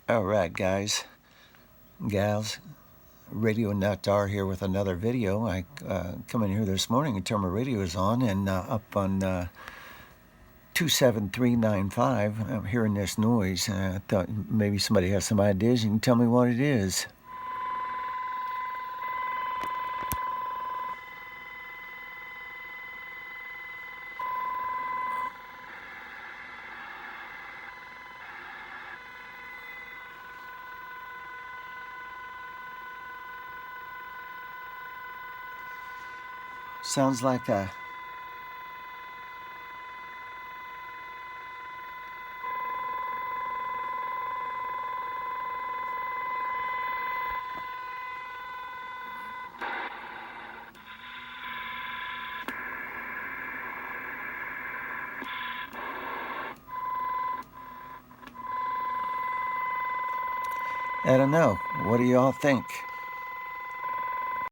All right, guys, gals, Radio Natar here with another video. I come in here this morning and turn my radios on, and up on 27395, I'm hearing this noise. I thought maybe somebody has some ideas. You can tell me what it is. Sounds like a I don't know. What do y'all think?